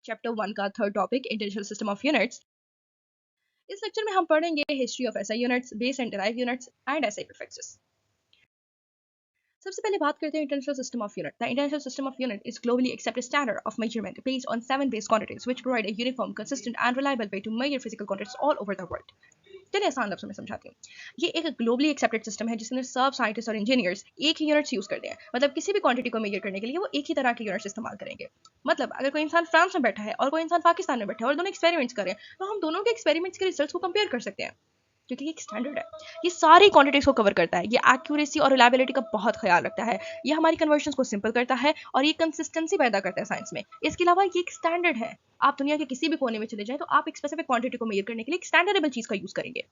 Chapter 1 का third topic international system of units. इस lecture में हम पढ़ेंगे history of SI units, base and derive units and SI prefixes. सबसे पहले बात करते हैं international system of unit. The international system of unit is globally accepted standard of measurement based on 7 base quantities which provide a uniform, consistent and reliable way to measure physical quantities all over the world. चलिए आसान लफ्ज़ों में समझाती हूँ। ये एक globally accepted system है जिसमें सब साइंटिस्ट और इंजीनियर्स एक ही यूनिट्स यूज करते हैं। मतलब किसी भी क्वांटिटी को मेजर करने के लिए वो एक ही तरह के यूनिट्स इस्तेमाल करेंगे। मतलब अगर कोई इंसान फ्रांस में बैठा है और कोई इंसान पाकिस्तान में बैठा है और दोनों एक्सपेरिमेंट्स करें, तो हम दोनों के एक्सपेरिमेंट्स के रिजल्ट्स को कंपेयर कर सकते हैं, क्योंकि एक स्टैंडर्ड है। ये सारी क्वांटिटीज को कवर करता है। ये एक्यूरेसी और रिलायबिलिटी का बहुत ख्याल रखता है। ये हमारी कन्वर्जन्स को सिंपल करता है और ये कंसिस्टेंसी पैदा करता है साइंस में। इसके अलावा ये एक स्टैंडर्ड है। आप दुनिया के किसी भी कोने में चले जाएं तो आप एक स्पेसिफिक क्वांटिटी को मेजर करने के लिए एक स्टैंडर्डेबल चीज का यूज करेंगे।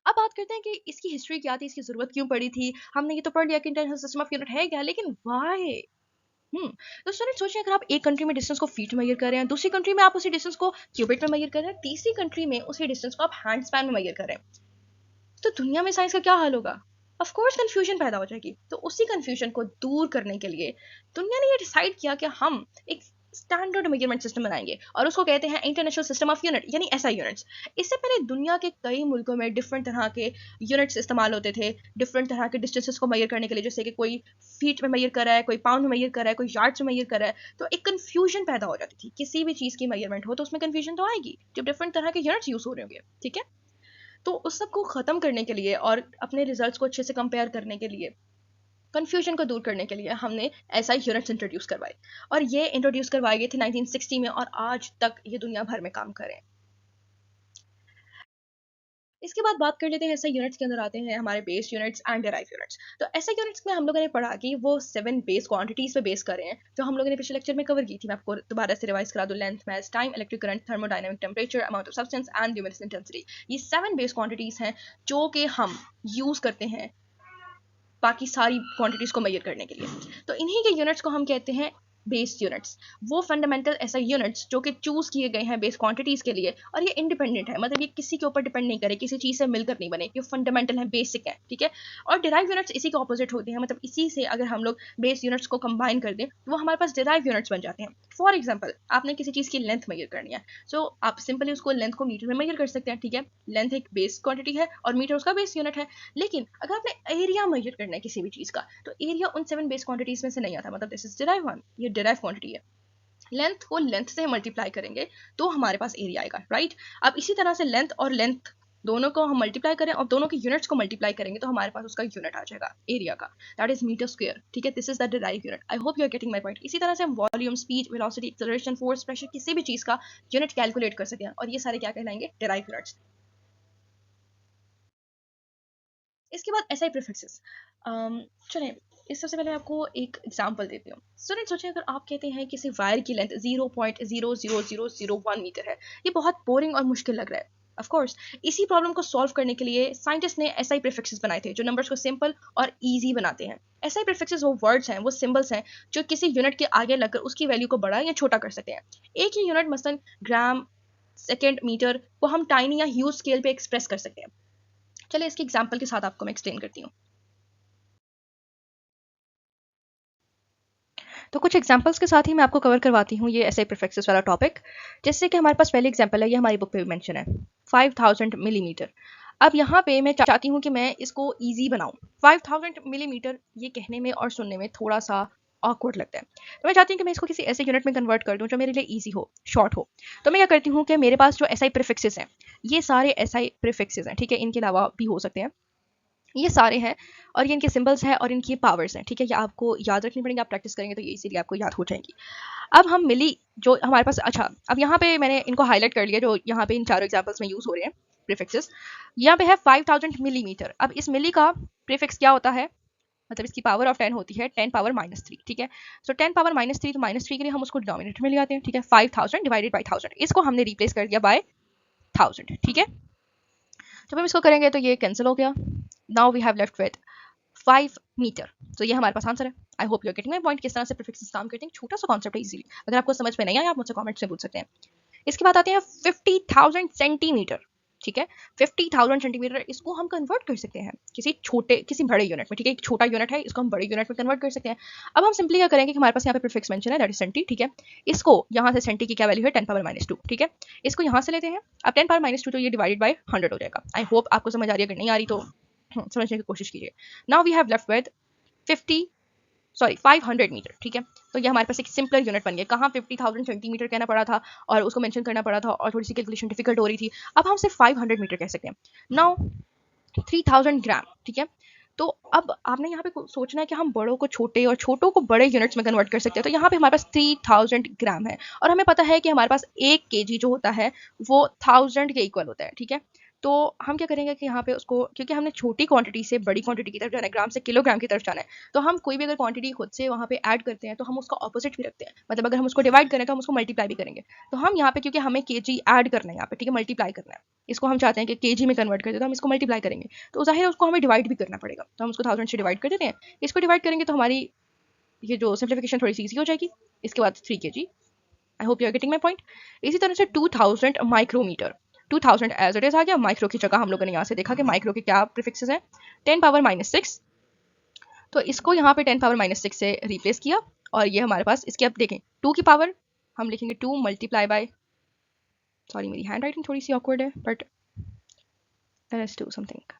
अब बात करते हैं कि इसकी हिस्ट्री क्या थी, इसकी जरूरत क्यों पड़ी थी। हमने ये तो पढ़ लिया कि इंटरनेशनल सिस्टम ऑफ यूनिट है क्या, लेकिन व्हाई। तो स्टूडेंट सोचिए, अगर आप एक कंट्री में डिस्टेंस को फीट में मेजर कर रहे हैं, दूसरी कंट्री में आप उसी डिस्टेंस को क्यूबिट में मेजर कर रहे हैं, तीसरी कंट्री में उसी डिस्टेंस को आप हैंड स्पैन में मेजर कर रहे हैं, तो दुनिया में साइंस का क्या हाल होगा। ऑफ कोर्स कंफ्यूजन पैदा हो जाएगी। तो उसी कंफ्यूजन को दूर करने के लिए दुनिया ने ये डिसाइड किया कि हम एक स्टैंडर्ड मेजरमेंट सिस्टम बनाएंगे और उसको कहते हैं इंटरनेशनल सिस्टम ऑफ यूनिट, यानी एसआई यूनिट्स। इससे पहले दुनिया के कई मुल्कों में डिफरेंट तरह के यूनिट्स इस्तेमाल होते थे, डिफरेंट तरह के डिस्टेंसेस को मेजर करने के लिए। जैसे कि कोई फीट में मेजर कर रहा है, कोई पाउंड में मेजर कर रहा है, कोई यार्ड्स में मेजर कर रहा है, तो एक कंफ्यूजन पैदा हो जाती थी। किसी भी चीज की मेजरमेंट हो तो उसमें कंफ्यूजन तो आएगी जब डिफरेंट तरह के यूनिट्स यूज हो रहे होंगे, ठीक है। तो उस सब को ख़त्म करने के लिए और अपने रिजल्ट्स को अच्छे से कंपेयर करने के लिए, कंफ्यूजन को दूर करने के लिए हमने ऐसा यूनिट्स इंट्रोड्यूस करवाए। और ये इंट्रोड्यूस करवाए गए थे 1960 में और आज तक ये दुनिया भर में काम करें। इसके बाद बात कर लेते हैं ऐसे यूनिट्स के अंदर आते हैं हमारे base units and derive units. तो ऐसे यूनिट्स में हम लोगों ने पढ़ा कि वो 7 बेस क्वांटिटीज पे बेस कर रहे हैं, जो हम लोगों ने पिछले लेक्चर में कवर की थी। मैं आपको दोबारा से रिवाइज करा दूं। Length, mass, time, electric current, thermodynamic temperature, amount of substance and luminous intensity. ये 7 बेस क्वांटिटीज हैं जो कि हम यूज करते हैं बाकी सारी क्वांटिटीज को मेजर करने के लिए। तो इन्हीं के यूनिट्स को हम कहते हैं बेस यूनिट्स। वो फंडामेंटल ऐसा यूनिट्स जो कि चूज किए गए हैं बेस क्वांटिटीज के लिए, और ये इंडिपेंडेंट है। मतलब ये किसी के ऊपर डिपेंड नहीं करे, किसी चीज से मिलकर नहीं बने, ये फंडामेंटल है, बेसिक है, ठीक है। और डिराइव यूनिट्स इसी के ऑपोजिट होते हैं। मतलब इसी से अगर हम लोग बेस यूनिट्स को कंबाइन कर दें तो वो हमारे पास डिराइव यूनिट्स बन जाते हैं। फॉर एग्जाम्पल, आपने किसी चीज की लेंथ मेजर करनी है, सो आप सिंपली उसको लेंथ को मीटर में मेजर कर सकते हैं, ठीक है। लेंथ एक बेस क्वांटिटी है और मीटर उसका बेस यूनिट है। लेकिन अगर आपने एरिया मेजर करना है किसी भी चीज का, तो एरिया उन 7 बेस क्वांटिटीज में से नहीं आता। मतलब दिस इज डिराइव वन, ये डिराइव क्वांटिटी है। लेंथ को लेंथ से मल्टीप्लाई करेंगे तो हमारे पास एरिया आएगा, राइट। अब इसी तरह से लेंथ और लेंथ दोनों को हम मल्टीप्लाई करें और दोनों के यूनिट्स को मल्टीप्लाई करेंगे तो हमारे पास उसका यूनिट आ जाएगा एरिया का, दैट इज मीटर स्क्वायर, ठीक है। This is the derive unit. I hope you are getting my point. इसी तरह से हम volume, speed, velocity, acceleration, force, pressure, किसी भी चीज का यूनिट कैलकुलेट कर सकते हैं, और ये सारे क्या कहलाएंगे, डिराइव यूनिट्स। इसके बाद एसआई प्रीफिक्सेस। चलें, इस सबसे पहले आपको एक एग्जांपल देती हूँ। स्टूडेंट सोचें, अगर आप कहते हैं किसी वायर की लेंथ 0.00001 मीटर है, ये बहुत बोरिंग और मुश्किल लग रहा है। ऑफ कोर्स इसी प्रॉब्लम को सॉल्व करने के लिए साइंटिस्ट ने एसआई प्रीफिक्सेस बनाए थे जो नंबर्स को सिंपल और इजी बनाते हैं। एसआई प्रीफिक्सेस वो वर्ड्स हैं, वो सिंबल्स हैं जो किसी यूनिट के आगे लगकर उसकी वैल्यू को बड़ा या छोटा कर सकते हैं। एक ही यूनिट मसलन ग्राम, सेकेंड, मीटर को हम टाइनी या ह्यूज स्केल पे एक्सप्रेस कर सकते हैं। चलिए इसके एग्जांपल के साथ आपको मैं एक्सप्लेन करती हूँ। तो कुछ एग्जांपल्स के साथ ही मैं आपको कवर करवाती हूँ ये एसआई प्रीफिक्सेस वाला टॉपिक। जैसे कि हमारे पास पहले एग्जांपल है, ये हमारी बुक पे भी मेंशन है, 5000 मिलीमीटर। अब यहाँ पे मैं चाहती हूँ कि मैं इसको इजी बनाऊँ। 5000 मिलीमीटर ये कहने में और सुनने में थोड़ा सा ऑकवर्ड लगता है, तो मैं चाहती हूँ कि मैं इसको किसी ऐसे यूनिट में कन्वर्ट कर दूँ जो मेरे लिए ईजी हो, शॉर्ट हो। तो मैं क्या करती हूँ कि मेरे पास जो एसआई प्रीफिक्सेस हैं, ये सारे एसआई प्रीफिक्सेस हैं, ठीक है। इनके अलावा भी हो सकते हैं, ये सारे हैं और ये इनके सिंबल्स हैं और इनकी पावर्स हैं, ठीक है। ये आपको याद रखनी पड़ेंगे, आप प्रैक्टिस करेंगे तो ये इसीलिए आपको याद हो जाएंगी। अब हम मिली जो हमारे पास, अच्छा अब यहाँ पे मैंने इनको हाईलाइट कर लिया जो यहाँ पे इन चारों एग्जांपल्स में यूज हो रहे हैं प्रीफिक्सेस। यहाँ पे है 5000 मिलीमीटर। अब इस मिली का प्रीफिक्स क्या होता है, मतलब इसकी पावर ऑफ 10 होती है 10 पावर -3, ठीक है। सो 10 पावर -3, तो -3 के लिए हम उसको डिनोमिनेटर में ले आते हैं, ठीक है। 5000 डिवाइडेड बाई 1000, इसको हमने रिप्लेस कर दिया बाय 1000, ठीक है। जब हम इसको करेंगे तो ये कैंसिल हो गया। Now we have left with 5 metre. तो ये हमारे पास आंसर है। I hope you are getting my point, किस तरह से प्रीफिक्सेस काम करते हैं। छोटा सा कॉन्सेप्ट है, इजीली अगर आपको समझ में नहीं आया आप मुझसे कमेंट्स में पूछ सकते हैं। इसके बाद आते हैं 50,000 सेंटीमीटर। ठीक है। 50,000 सेंटीमीटर इसको हम कन्वर्ट कर सकते हैं किसी बड़े यूनिट में, ठीक है। एक छोटा यूनिट है, इसको हम बड़े यूनिट में कन्वर्ट कर सकते हैं। अब हम सिंपली क्या करेंगे कि हमारे पास यहाँ पे प्रीफिक्स मेंशन है, दैट इज सेंटी, ठीक है। इसको यहाँ से सेंटी की क्या वैल्यू है, 10 पावर -2, ठीक है। इसको यहाँ से लेते हैं। अब 10 पावर -2 तो ये डिवाइडेड बाय 100 हो जाएगा। आई होप आपको समझ आ रही है, अगर नहीं आ रही तो समझने की कोशिश कीजिए। Now we have left with 500 metre, ठीक है। तो ये हमारे पास एक सिंपलर यूनिट बन गया। कहाँ 50,000 सेंटीमीटर कहना पड़ा था और उसको मेंशन करना पड़ा था और थोड़ी सी कैलकुलेशन डिफिकल्ट हो रही थी। अब हम सिर्फ 500 मीटर कह सकते हैं। नाउ 3000 ग्राम, ठीक है। तो अब आपने यहाँ पे सोचना है कि हम बड़ों को छोटे और छोटों को बड़े यूनिट्स में कन्वर्ट कर सकते हैं। तो यहाँ पे हमारे पास 3000 ग्राम है और हमें पता है कि हमारे पास 1 केजी जो होता है वो 1000 के इक्वल होता है, ठीक है। तो हम क्या करेंगे कि यहाँ पे उसको, क्योंकि हमने छोटी क्वांटिटी से बड़ी क्वांटिटी की तरफ जाना है, ग्राम से किलोग्राम की तरफ जाना है, तो हम कोई भी अगर क्वांटिटी खुद से वहाँ पे ऐड करते हैं तो हम उसका ऑपोजिट भी रखते हैं। मतलब अगर हम उसको डिवाइड करें तो हम उसको मल्टीप्लाई भी करेंगे। तो हम यहाँ पे, क्योंकि हमें केजी ऐड करना है यहाँ पे, ठीक है, मल्टीप्लाई करना है, इसको हम चाहते हैं कि केजी में कन्वर्ट कर दे, तो हम इसको मल्टीप्लाई करेंगे, तो जाहिर है उसको हमें डिवाइड भी करना पड़ेगा। तो हम उसको 1000 से डिवाइड कर देते हैं। इसको डिवाइड करेंगे तो हमारी ये जो सिंप्लीफिकेशन थोड़ी सी ईजी हो जाएगी। इसके बाद 3 kg। I hope you are getting my point. इसी तरह से 2000 माइक्रोमीटर, 2000 एज इट इज आ गया। माइक्रो की जगह हम लोगों ने यहाँ से देखा कि माइक्रो के क्या प्रीफिक्सेस हैं, 10 पावर -6। तो इसको यहाँ पे 10 पावर -6 से रिप्लेस किया और ये हमारे पास, इसके अब देखें 2 की पावर हम लिखेंगे 2 मल्टीप्लाई बाय, सॉरी मेरी हैंड राइटिंग थोड़ी सी ऑकवर्ड है, बट लेट्स डू समथिंग।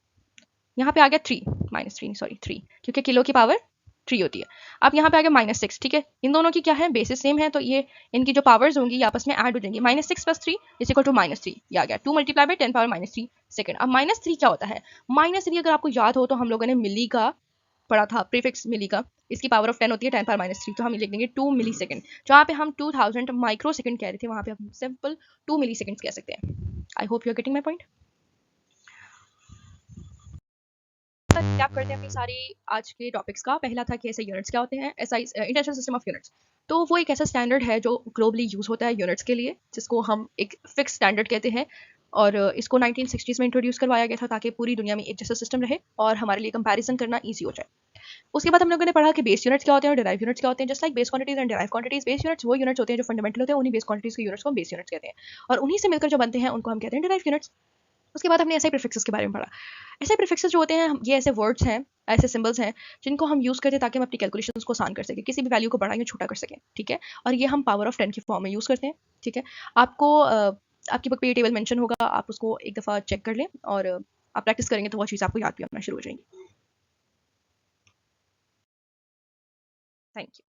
यहाँ पे आ गया 3 -3 सॉरी 3, क्योंकि किलो की पावर 3 होती है। अब यहाँ पे आ गया -6, ठीक है। इन दोनों की क्या है, बेसिस सेम है, तो ये इनकी जो पावर्स होंगी ये आपस में ऐड हो जाएंगी। -6 + 3 इज इक्वल टू -3, ये आ गया 2 मल्टीप्लाई बाय 10 पावर -3 सेकंड। अब -3 क्या होता है, -3 अगर आपको याद हो तो हम लोगों ने मिली का पढ़ा था, प्रीफिक्स मिली का, इसकी पावर ऑफ 10 होती है 10 पावर -3, तो हम लिख देंगे 2 मिली सेकंड। जहाँ पे हम 2000 माइक्रो सेकंड कह रहे थे, वहाँ पे हम सिंपल 2 मिली सेकंड कह सकते हैं। I hope you are getting my point. Recap करते हैं अपनी सारी आज के टॉपिक्स का। पहला था कि ऐसे यूनिट्स क्या होते हैं, SI international system of units. तो वो एक ऐसा स्टैंडर्ड है जो ग्लोबली यूज होता है यूनिट्स के लिए, जिसको हम एक फिक्स स्टैंडर्ड कहते हैं। और इसको 1960s में इंट्रोड्यूस करवाया गया था ताकि पूरी दुनिया में एक जैसा सिस्टम रहे और हमारे लिए कंपैरिजन करना ईजी हो जाए। उसके बाद हम लोगों ने पढ़ा कि बेस यूनिट्स क्या होते हैं और डिराइव यूनिट्स क्या होते हैं। Just like base quantities and derive quantities, base units वो यूनिट्स होते हैं जो फंडामेंटल होते हैं, उन्हीं बेस क्वांटिटीज के यूनिट्स को हम बेस यूनिट्स कहते हैं, और उन्हीं से मिलकर जो बनते हैं उनको हम कहते हैं डिराइव यूनिट्स। उसके बाद हमने ऐसे प्रीफिक्सेस के बारे में पढ़ा। ऐसे प्रीफिक्सेस जो होते हैं, ये ऐसे वर्ड्स हैं, ऐसे सिंबल्स हैं जिनको हम यूज़ करते हैं ताकि हम अपनी कैलकुलेशंस को आसान कर सकें, किसी भी वैल्यू को बड़ा या छोटा कर सकें, ठीक है। और ये हम पावर ऑफ 10 की फॉर्म में यूज़ करते हैं, ठीक है। आपको आपकी बुक पे ये टेबल मेंशन होगा, आप उसको एक दफ़ा चेक कर लें और आप प्रैक्टिस करेंगे तो वो चीज़ आपको याद भी आना शुरू हो जाएंगी। Thank you.